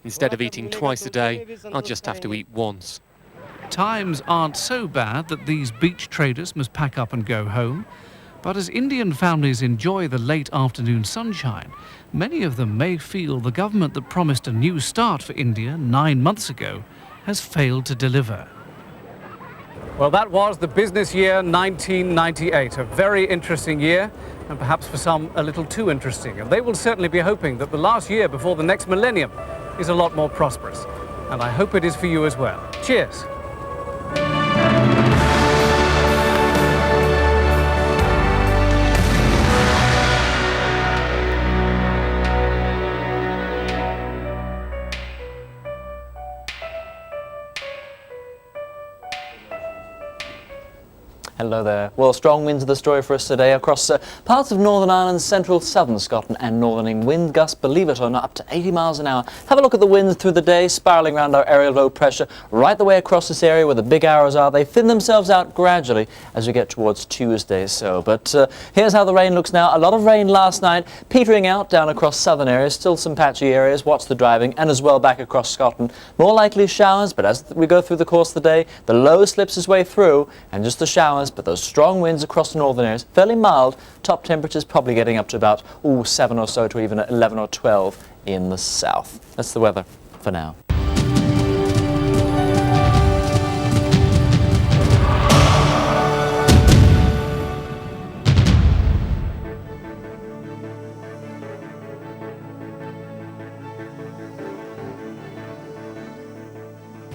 Instead of eating twice a day, I'll just have to eat once. Times aren't so bad that these beach traders must pack up and go home. But as Indian families enjoy the late afternoon sunshine, many of them may feel the government that promised a new start for India 9 months ago has failed to deliver. Well, that was the business year 1998, a very interesting year, and perhaps for some a little too interesting. And they will certainly be hoping that the last year before the next millennium is a lot more prosperous. And I hope it is for you as well. Cheers. Hello there. Well, strong winds are the story for us today across parts of Northern Ireland, central, southern Scotland and northern England. Wind gusts, believe it or not, up to 80 miles an hour. Have a look at the winds through the day, spiralling around our area of low pressure right the way across this area where the big arrows are. They thin themselves out gradually as we get towards Tuesday. But here's how the rain looks now. A lot of rain last night, petering out down across southern areas. Still some patchy areas. Watch the driving, and as well back across Scotland. More likely showers, but as we go through the course of the day, the low slips its way through, and just the showers. But those strong winds across the northern areas, fairly mild. Top temperatures probably getting up to about 7 or so to even 11 or 12 in the south. That's the weather for now.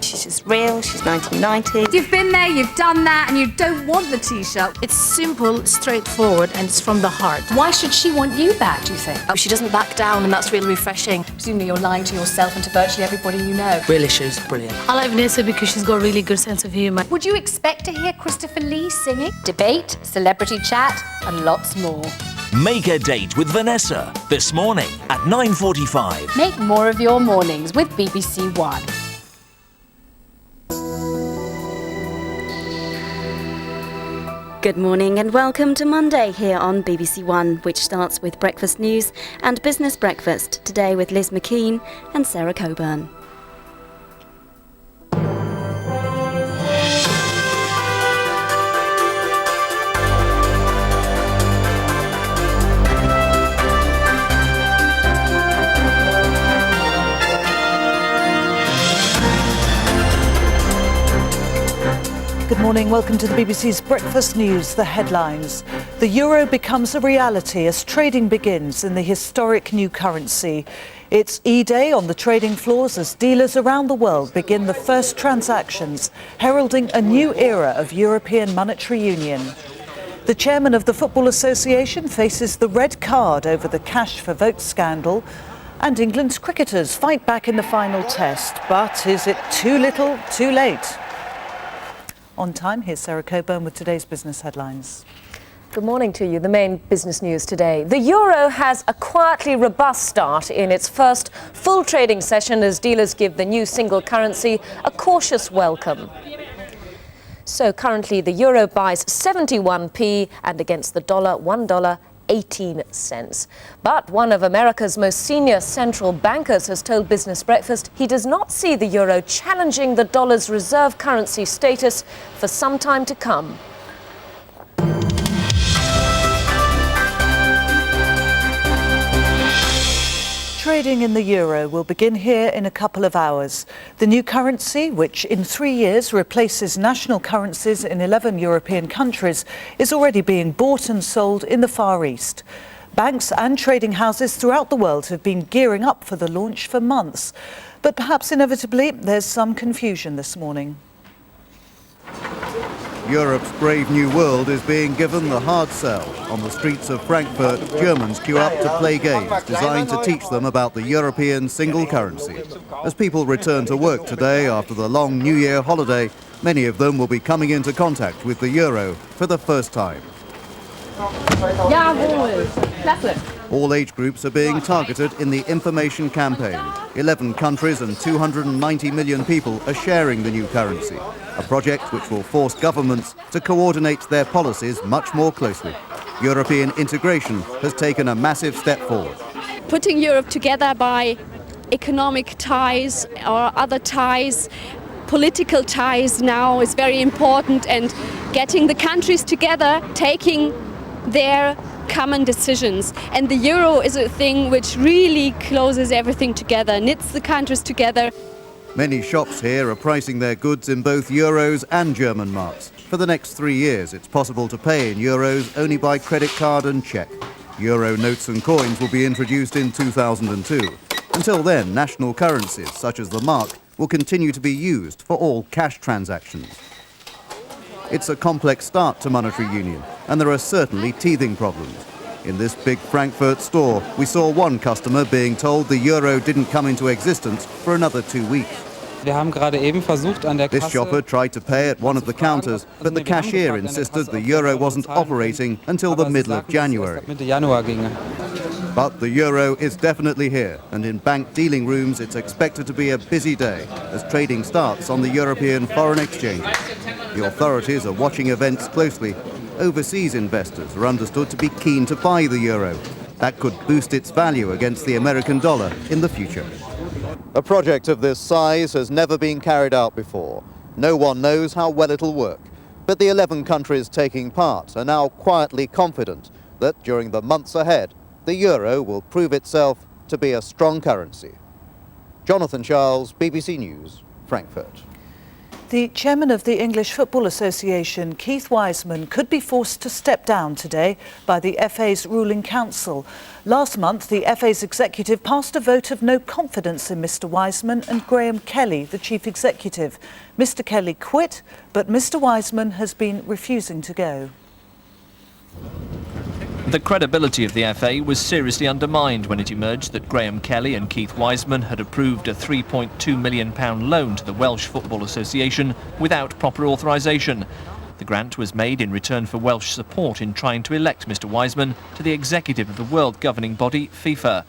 She's real, she's 1990. You've been there, you've done that, and you don't want the T-shirt. It's simple, straightforward, and it's from the heart. Why should she want you back, do you think? Oh, she doesn't back down, and that's really refreshing. Presumably you're lying to yourself and to virtually everybody you know. Really, she's brilliant. I like Vanessa because she's got a really good sense of humour. Would you expect to hear Christopher Lee singing? Debate, celebrity chat, and lots more. Make a date with Vanessa this morning at 9:45. Make more of your mornings with BBC One. Good morning and welcome to Monday here on BBC One, which starts with breakfast news and business breakfast, today with Liz McKean and Sarah Coburn. Good morning, welcome to the BBC's Breakfast News, the headlines. The euro becomes a reality as trading begins in the historic new currency. It's E-Day on the trading floors as dealers around the world begin the first transactions, heralding a new era of European monetary union. The chairman of the Football Association faces the red card over the cash for votes scandal. And England's cricketers fight back in the final test. But is it too little, too late? On time, here's Sarah Coburn with today's business headlines. Good morning to you. The main business news today. The euro has a quietly robust start in its first full trading session as dealers give the new single currency a cautious welcome. So currently the euro buys 71p and against the dollar $1.18. But one of America's most senior central bankers has told Business Breakfast he does not see the euro challenging the dollar's reserve currency status for some time to come. Trading in the euro will begin here in a couple of hours. The new currency, which in 3 years replaces national currencies in 11 European countries, is already being bought and sold in the Far East. Banks and trading houses throughout the world have been gearing up for the launch for months. But perhaps inevitably, there's some confusion this morning. Europe's brave new world is being given the hard sell. On the streets of Frankfurt, Germans queue up to play games designed to teach them about the European single currency. As people return to work today after the long New Year holiday, many of them will be coming into contact with the euro for the first time. All age groups are being targeted in the information campaign. 11 countries and 290 million people are sharing the new currency, a project which will force governments to coordinate their policies much more closely. European integration has taken a massive step forward. Putting Europe together by economic ties or other ties. Political ties now is very important, and getting the countries together, taking their common decisions. And the euro is a thing which really closes everything together, knits the countries together. Many shops here are pricing their goods in both euros and German marks. For the next 3 years, it's possible to pay in euros only by credit card and cheque. Euro notes and coins will be introduced in 2002. Until then, national currencies, such as the mark, will continue to be used for all cash transactions. It's a complex start to monetary union, and there are certainly teething problems. In this big Frankfurt store, we saw one customer being told the euro didn't come into existence for another 2 weeks. This shopper tried to pay at one of the counters, but the cashier insisted the euro wasn't operating until the middle of January. But the euro is definitely here, and in bank dealing rooms it's expected to be a busy day as trading starts on the European foreign exchange. The authorities are watching events closely. Overseas investors are understood to be keen to buy the euro. That could boost its value against the American dollar in the future. A project of this size has never been carried out before. No one knows how well it'll work. But the 11 countries taking part are now quietly confident that during the months ahead, the euro will prove itself to be a strong currency. Jonathan Charles, BBC News, Frankfurt. The chairman of the English Football Association, Keith Wiseman, could be forced to step down today by the FA's ruling council. Last month, the FA's executive passed a vote of no confidence in Mr Wiseman and Graham Kelly, the chief executive. Mr Kelly quit, but Mr Wiseman has been refusing to go. The credibility of the FA was seriously undermined when it emerged that Graham Kelly and Keith Wiseman had approved a £3.2 million loan to the Welsh Football Association without proper authorisation. The grant was made in return for Welsh support in trying to elect Mr Wiseman to the executive of the world governing body, FIFA.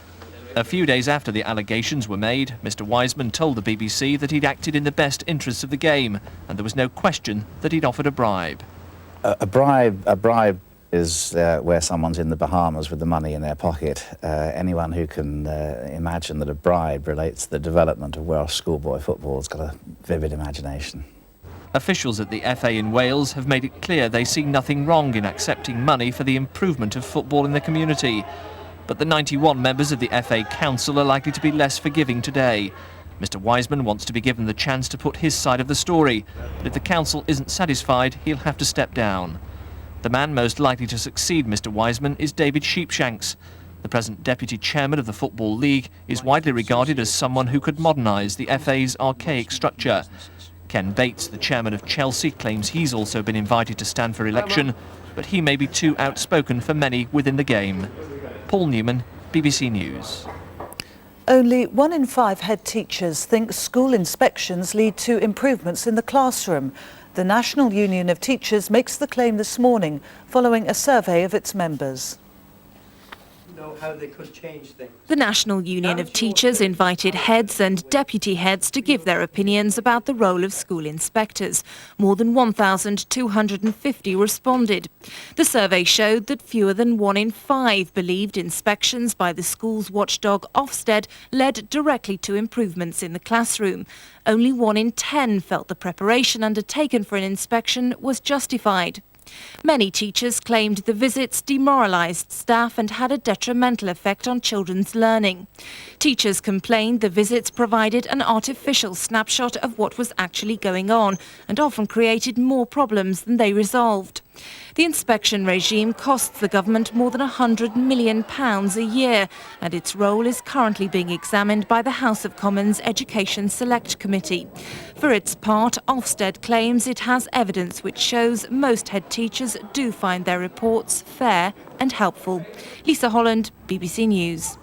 A few days after the allegations were made, Mr Wiseman told the BBC that he'd acted in the best interests of the game, and there was no question that he'd offered a bribe. A bribe is where someone's in the Bahamas with the money in their pocket. Anyone who can imagine that a bribe relates to the development of Welsh schoolboy football has got a vivid imagination. Officials at the FA in Wales have made it clear they see nothing wrong in accepting money for the improvement of football in the community. But the 91 members of the FA Council are likely to be less forgiving today. Mr Wiseman wants to be given the chance to put his side of the story, but if the Council isn't satisfied, he'll have to step down. The man most likely to succeed Mr Wiseman is David Sheepshanks. The present deputy chairman of the Football League is widely regarded as someone who could modernise the FA's archaic structure. Ken Bates, the chairman of Chelsea, claims he's also been invited to stand for election, but he may be too outspoken for many within the game. Paul Newman, BBC News. Only 1 in 5 head teachers think school inspections lead to improvements in the classroom. The National Union of Teachers makes the claim this morning following a survey of its members. How they could change things. The National Union of Teachers invited heads and deputy heads to give their opinions about the role of school inspectors. More than 1,250 responded. The survey showed that fewer than 1 in 5 believed inspections by the school's watchdog Ofsted led directly to improvements in the classroom. Only 1 in 10 felt the preparation undertaken for an inspection was justified. Many teachers claimed the visits demoralised staff and had a detrimental effect on children's learning. Teachers complained the visits provided an artificial snapshot of what was actually going on and often created more problems than they resolved. The inspection regime costs the government more than £100 million a year, and its role is currently being examined by the House of Commons Education Select Committee. For its part, Ofsted claims it has evidence which shows most head teachers do find their reports fair and helpful. Lisa Holland, BBC News.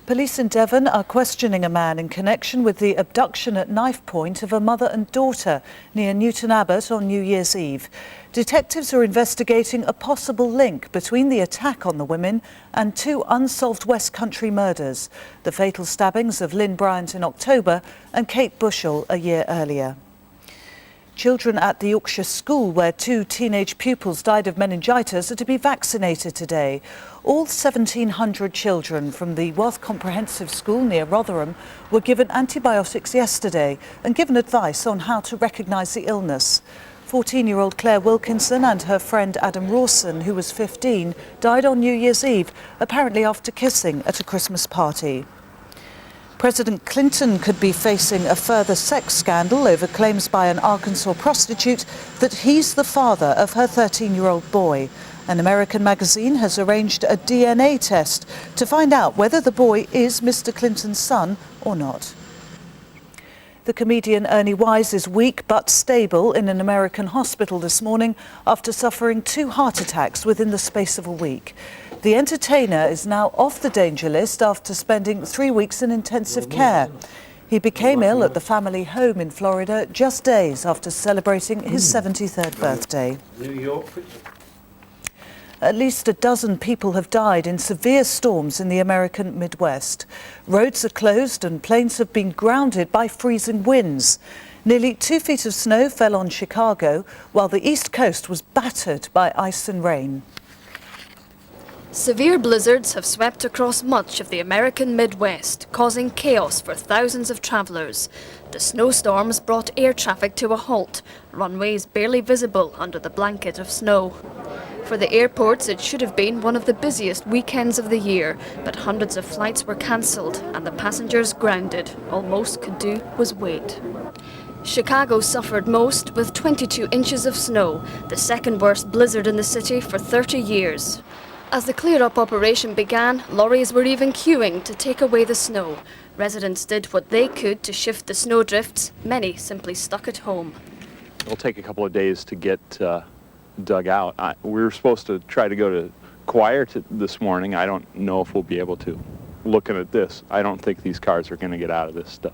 Police in Devon are questioning a man in connection with the abduction at knife point of a mother and daughter near Newton Abbot on New Year's Eve. Detectives are investigating a possible link between the attack on the women and 2 unsolved West Country murders, the fatal stabbings of Lynn Bryant in October and Kate Bushell a year earlier. Children at the Yorkshire school where 2 teenage pupils died of meningitis are to be vaccinated today. All 1,700 children from the Worth Comprehensive School near Rotherham were given antibiotics yesterday and given advice on how to recognise the illness. 14-year-old Claire Wilkinson and her friend Adam Rawson, who was 15, died on New Year's Eve, apparently after kissing at a Christmas party. President Clinton could be facing a further sex scandal over claims by an Arkansas prostitute that he's the father of her 13-year-old boy. An American magazine has arranged a DNA test to find out whether the boy is Mr. Clinton's son or not. The comedian Ernie Wise is weak but stable in an American hospital this morning after suffering 2 heart attacks within the space of a week. The entertainer is now off the danger list after spending 3 weeks in intensive care. He became ill at the family home in Florida just days after celebrating his 73rd birthday. At least a dozen people have died in severe storms in the American Midwest. Roads are closed and planes have been grounded by freezing winds. Nearly 2 feet of snow fell on Chicago, while the East Coast was battered by ice and rain. Severe blizzards have swept across much of the American Midwest, causing chaos for thousands of travellers. The snowstorms brought air traffic to a halt, runways barely visible under the blanket of snow. For the airports, it should have been one of the busiest weekends of the year, but hundreds of flights were cancelled and the passengers grounded. All most could do was wait. Chicago suffered most with 22 inches of snow, the second worst blizzard in the city for 30 years. As the clear-up operation began, lorries were even queuing to take away the snow. Residents did what they could to shift the snowdrifts. Many simply stuck at home. It'll take a couple of days to get dug out. We were supposed to try to go to choir this morning. I don't know if we'll be able to. Looking at this, I don't think these cars are going to get out of this stuff.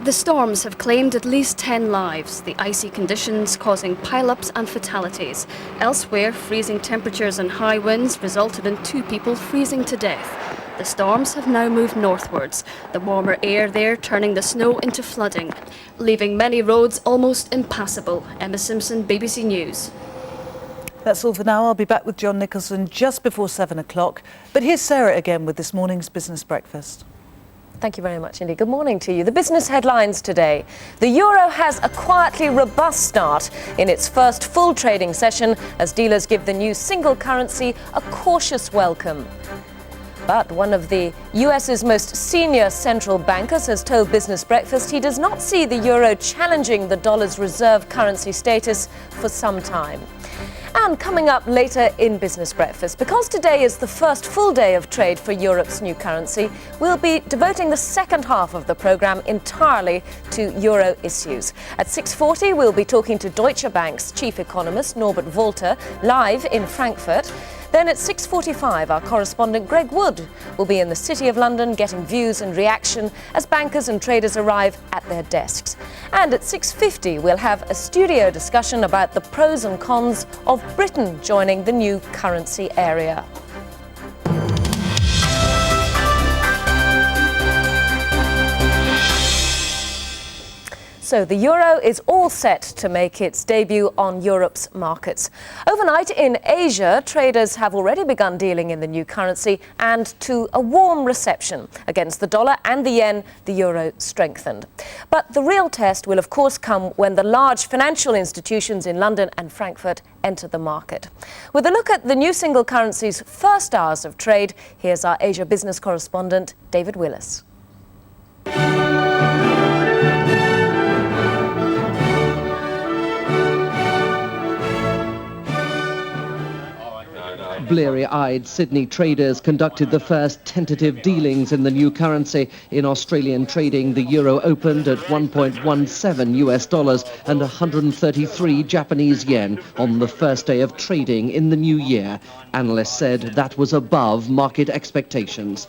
The storms have claimed at least 10 lives, the icy conditions causing pile-ups and fatalities. Elsewhere, freezing temperatures and high winds resulted in 2 people freezing to death. The storms have now moved northwards, the warmer air there turning the snow into flooding, leaving many roads almost impassable. Emma Simpson, BBC News. That's all for now. I'll be back with John Nicholson just before 7 o'clock. But here's Sarah again with this morning's Business Breakfast. Thank you very much indeed. Good morning to you. The business headlines today. The euro has a quietly robust start in its first full trading session as dealers give the new single currency a cautious welcome. But one of the US's most senior central bankers has told Business Breakfast he does not see the euro challenging the dollar's reserve currency status for some time. And coming up later in Business Breakfast, because today is the first full day of trade for Europe's new currency, we'll be devoting the second half of the programme entirely to euro issues. At 6:40, we'll be talking to Deutsche Bank's chief economist, Norbert Wolter, live in Frankfurt. Then at 6:45, our correspondent Greg Wood will be in the City of London getting views and reaction as bankers and traders arrive at their desks. And at 6:50, we'll have a studio discussion about the pros and cons of Britain joining the new currency area. So the euro is all set to make its debut on Europe's markets. Overnight in Asia, traders have already begun dealing in the new currency, and to a warm reception. Against the dollar and the yen, the euro strengthened. But the real test will of course come when the large financial institutions in London and Frankfurt enter the market. With a look at the new single currency's first hours of trade, here's our Asia business correspondent, David Willis. Bleary-eyed Sydney traders conducted the first tentative dealings in the new currency. In Australian trading, the euro opened at 1.17 US dollars and 133 Japanese yen on the first day of trading in the new year. Analysts said that was above market expectations.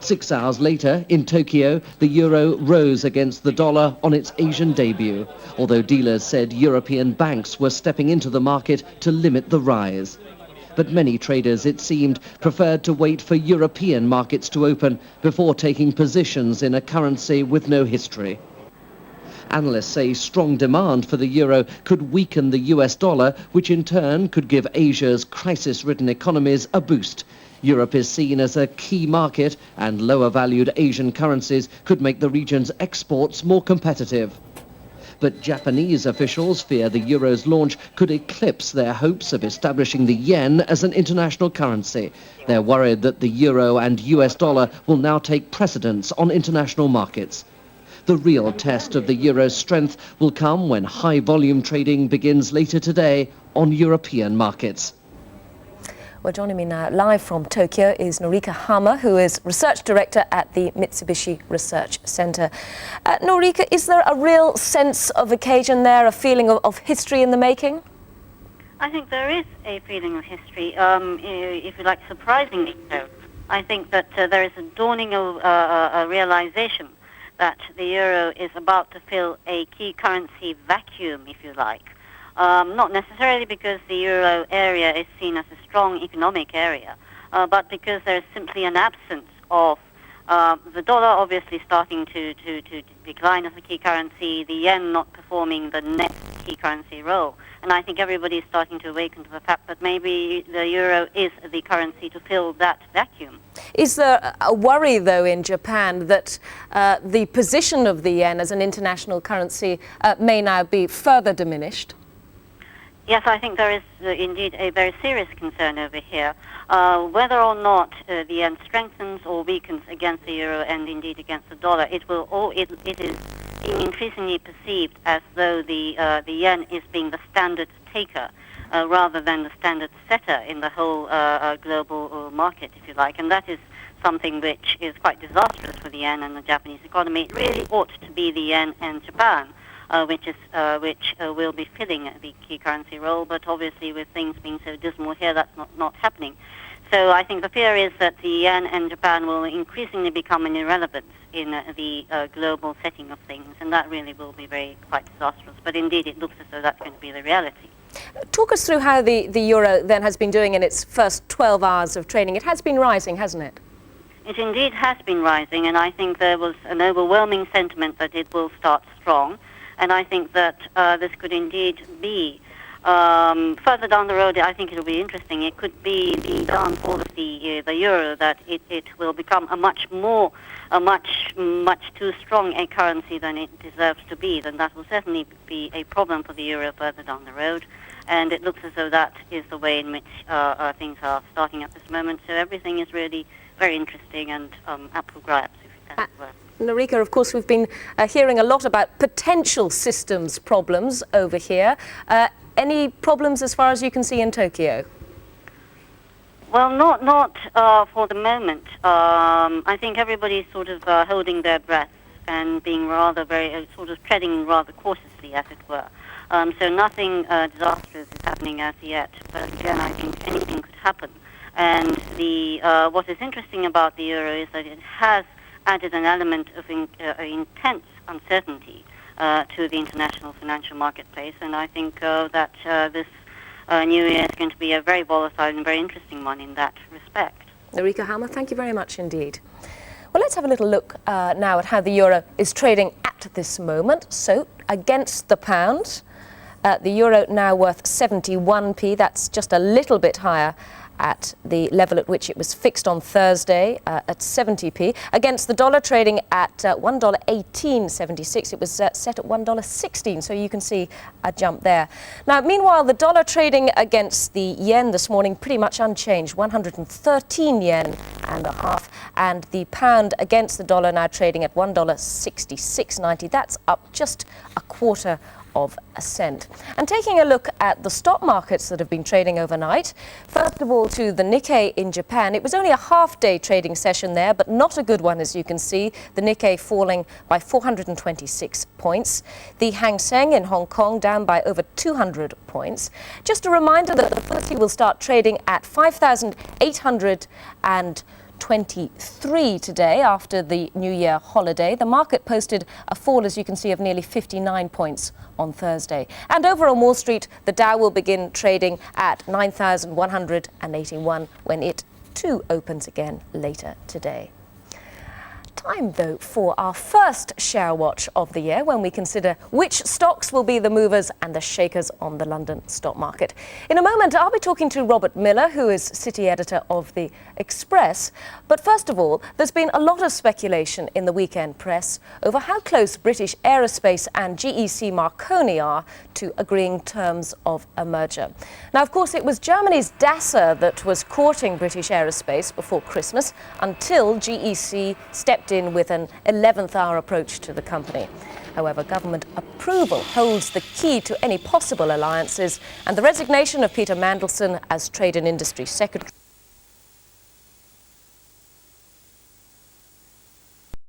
6 hours later, in Tokyo, the euro rose against the dollar on its Asian debut, although dealers said European banks were stepping into the market to limit the rise. But many traders, it seemed, preferred to wait for European markets to open before taking positions in a currency with no history. Analysts say strong demand for the euro could weaken the US dollar, which in turn could give Asia's crisis-ridden economies a boost. Europe is seen as a key market, and lower-valued Asian currencies could make the region's exports more competitive. But Japanese officials fear the euro's launch could eclipse their hopes of establishing the yen as an international currency. They're worried that the euro and US dollar will now take precedence on international markets. The real test of the euro's strength will come when high-volume trading begins later today on European markets. Well, joining me now live from Tokyo is Norika Hama, who is Research Director at the Mitsubishi Research Centre. Norika, is there a real sense of occasion there, a feeling of history in the making? I think there is a feeling of history, if you like, surprisingly so. I think that there is a dawning of a realization that the euro is about to fill a key currency vacuum, if you like. Not necessarily because the euro area is seen as a strong economic area, but because there's simply an absence of the dollar obviously starting to decline as a key currency, the yen not performing the next key currency role. And I think everybody is starting to awaken to the fact that maybe the euro is the currency to fill that vacuum. Is there a worry, though, in Japan that the position of the yen as an international currency may now be further diminished? Yes, I think there is indeed a very serious concern over here. Whether or not the yen strengthens or weakens against the euro and indeed against the dollar, it is being increasingly perceived as though the yen is being the standard taker rather than the standard setter in the whole global market, if you like. And that is something which is quite disastrous for the yen and the Japanese economy. It really ought to be the yen and Japan which will be filling the key currency role, but obviously with things being so dismal here, that's not happening. So I think the fear is that the yen and Japan will increasingly become an irrelevance in the global setting of things, and that really will be quite disastrous. But indeed, it looks as though that's going to be the reality. Talk us through how the euro then has been doing in its first 12 hours of trading. It has been rising, hasn't it? It indeed has been rising, and I think there was an overwhelming sentiment that it will start strong. And I think that this could indeed be, further down the road, I think it will be interesting. It could be the downfall of the euro, that it will become a much too strong a currency than it deserves to be. Then that will certainly be a problem for the euro further down the road. And it looks as though that is the way in which things are starting at this moment. So everything is really very interesting and up for grabs, if it were. Norika, of course, we've been hearing a lot about potential systems problems over here. Any problems as far as you can see in Tokyo? Well, not for the moment. I think everybody's sort of holding their breath and being rather sort of treading rather cautiously, as it were. So nothing disastrous is happening as yet. But again, I think anything could happen. And what is interesting about the euro is that it has added an element of intense uncertainty to the international financial marketplace, and I think that this new year is going to be a very volatile and very interesting one in that respect. Norika Hama, thank you very much indeed. Well, let's have a little look now at how the euro is trading at this moment. So, against the pound, the euro now worth 71p. That's just a little bit higher at the level at which it was fixed on Thursday at 70p. Against the dollar, trading at $1.1876. It was set at $1.16, so you can see a jump there. Now, meanwhile, the dollar trading against the yen this morning pretty much unchanged, 113 yen and a half. And the pound against the dollar now trading at $1.6690. That's up just a quarter of a cent. And taking a look at the stock markets that have been trading overnight, first of all to the Nikkei in Japan. It was only a half-day trading session there, but not a good one, as you can see. The Nikkei falling by 426 points. The Hang Seng in Hong Kong down by over 200 points. Just a reminder that the FTSE will start trading at 5,823 today after the New Year holiday. The market posted a fall, as you can see, of nearly 59 points on Thursday. And over on Wall Street, the Dow will begin trading at 9,181 when it too opens again later today. Time, though, for our first share watch of the year, when we consider which stocks will be the movers and the shakers on the London stock market. In a moment, I'll be talking to Robert Miller, who is city editor of The Express. But first of all, there's been a lot of speculation in the weekend press over how close British Aerospace and GEC Marconi are to agreeing terms of a merger. Now, of course, it was Germany's Dassault that was courting British Aerospace before Christmas, until GEC stepped in with an 11th hour approach to the company. However, government approval holds the key to any possible alliances, and the resignation of Peter Mandelson as Trade and Industry Secretary